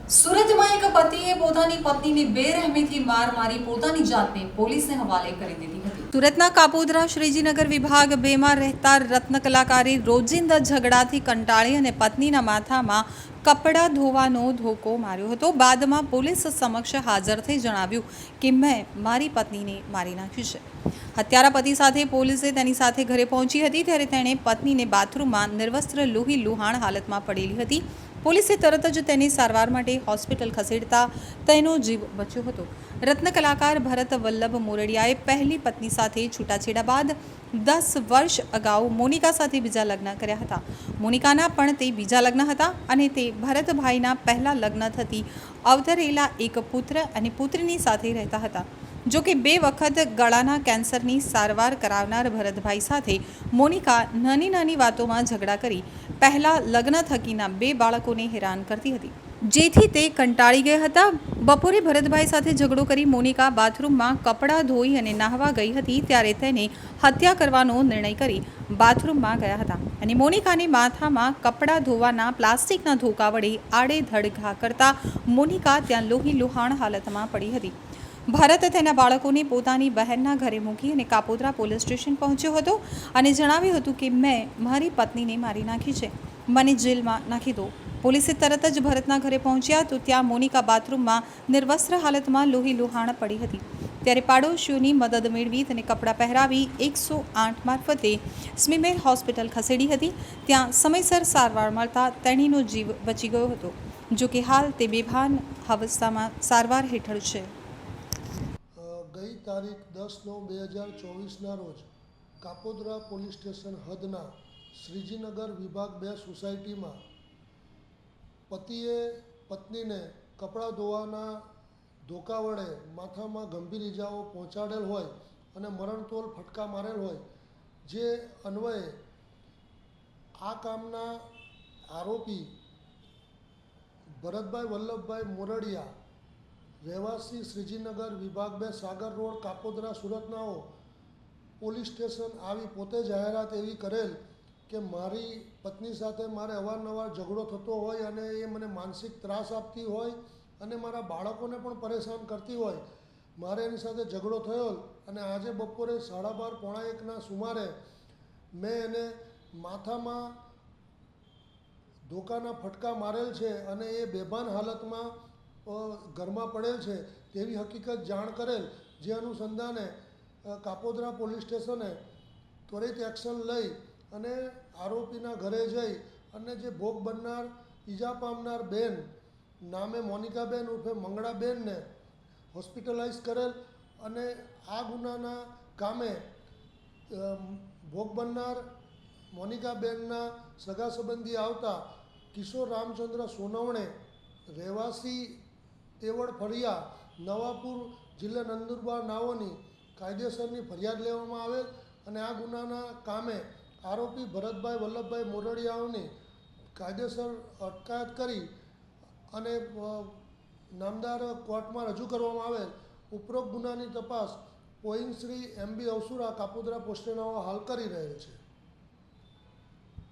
સુરતમાં એક પતિએ પોતાની પત્નીને બેરહેમીથી માર મારી પોતાની જાતને પોલીસને હવાલે કરી દીધી હતી। સુરતના કાપોદ્રા શ્રીજીનગર વિભાગ 2 માં રહેતા રત્ન કલાકારે રોજિંદા ઝઘડાથી કંટાળી અને પત્નીના માથામાં કપડાં ધોવાનો ધોકો માર્યો હતો। બાદમાં પોલીસ સમક્ષ હાજર થઈ જણાવ્યું કે મેં મારી પત્નીને મારી નાખી છે। હત્યારા પતિ સાથે પોલીસે તેની સાથે ઘરે પહોંચી હતી ત્યારે તેણે પત્નીને બાથરૂમમાં નિર્વસ્ત્ર લોહી લુહાણ હાલતમાં પડેલી હતી। પોલીસે તરત જ તેને સારવાર માટે હોસ્પિટલ ખસેડતા તેનો જીવ બચ્યો હતો। રત્ન કલાકાર ભરત વલ્લભ મોરડિયાએ પહેલી પત્ની સાથે છૂટાછેડા બાદ 10 વર્ષ અગાઉ મોનિકા સાથે બીજા લગ્ન કર્યા હતા। મોનિકાના પણ તે બીજા લગ્ન હતા અને તે ભરતભાઈના પહેલા લગ્ન થતી અવતરેલા એક પુત્ર અને પુત્રીની સાથે રહેતા હતા। જો કે 2 વખત ગળાના કેન્સરની સારવાર કરાવનાર ભરતભાઈ સાથે મોનિકા નાની નાની વાતોમાં ઝઘડા કરી પહેલા લગ્ન થકીના 2 બાળકોને હેરાન કરતી હતી, જેથી તે કંટાળી ગયા હતા। બપોરે ભરતભાઈ સાથે ઝઘડો કરી મોનિકા બાથરૂમમાં કપડાં ધોઈ અને નહાવા ગઈ હતી ત્યારે તેને હત્યા કરવાનો નિર્ણય કરી બાથરૂમમાં ગયા હતા અને મોનિકાને માથામાં કપડાં ધોવાના પ્લાસ્ટિકના ધોકા વડે આડેધડ ઘા કરતા મોનિકા ત્યાં લોહી લુહાણ હાલતમાં પડી હતી। ભરત તેના બાળકોને પોતાની બહેનના ઘરે મૂકી અને કાપોદ્રા પોલીસ સ્ટેશન પહોંચ્યો હતો અને જણાવ્યું હતું કે મેં મારી પત્નીને મારી નાખી છે, મને જેલમાં નાખી દો। પોલીસે તરત જ ભરતના ઘરે પહોંચ્યા તો ત્યાં મોનિકા બાથરૂમમાં નિર્વસ્ત્ર હાલતમાં લોહી લુહાણ પડી હતી। ત્યારે પાડોશીઓની મદદ મેળવી તેને કપડાં પહેરાવી 108 મારફતે સ્મીમેર હોસ્પિટલ ખસેડી હતી। ત્યાં સમયસર સારવાર મળતા તેણીનો જીવ બચી ગયો હતો, જો કે હાલ તે બેભાન અવસ્થામાં સારવાર હેઠળ છે। ગઈ તારીખ 10/9/2024ના રોજ કાપોદ્રા પોલીસ સ્ટેશન હદના શ્રીજીનગર વિભાગ 2 સોસાયટીમાં પતિએ પત્નીને કપડાં ધોવાના ધોકા વડે માથામાં ગંભીર ઇજાઓ પહોંચાડેલ હોય અને મરણતોલ ફટકા મારેલ હોય, જે અન્વયે આ કામના આરોપી ભરતભાઈ વલ્લભભાઈ મોરડિયા રહેવાસી શ્રીજીનગર વિભાગ 2 સાગર રોડ કાપોદ્રા સુરતનાઓ પોલીસ સ્ટેશન આવી પોતે જાહેરાત એવી કરેલ કે મારી પત્ની સાથે મારે અવારનવાર ઝઘડો થતો હોય અને એ મને માનસિક ત્રાસ આપતી હોય અને મારા બાળકોને પણ પરેશાન કરતી હોય। મારે એની સાથે ઝઘડો થયો અને આજે બપોરે 12:30 પોણા 1ના સુમારે મેં એને માથામાં ધોકાના ફટકા મારેલ છે અને એ બેભાન હાલતમાં ઘરમાં પડેલ છે તેવી હકીકત જાણ કરેલ, જે અનુસંધાને કાપોદ્રા પોલીસ સ્ટેશને ત્વરિત એક્શન લઈ અને આરોપીના ઘરે જઈ અને જે ભોગ બનનાર ઈજા પામનાર બેન નામે મોનિકાબેન ઉર્ફે મંગળાબેનને હોસ્પિટલાઇઝ કરેલ અને આ ગુનાના કામે ભોગ બનનાર મોનિકાબેનના સગા સંબંધી આવતા કિશોર રામચંદ્ર સોનવણે રહેવાસી તેવડ ફળિયા નવાપુર જિલ્લા નંદુરબાર નાઓની કાયદેસરની ફરિયાદ લેવામાં આવેલ અને આ ગુનાના કામે આરોપી ભરતભાઈ વલ્લભભાઈ મોરડિયાઓની કાયદેસર અટકાયત કરી અને નામદાર કોર્ટમાં રજૂ કરવામાં આવેલ। ઉપરોક્ત ગુનાની તપાસ point Shri MB અવસુરા Kapodra post નાઓ હાલ કરી રહેલ છે।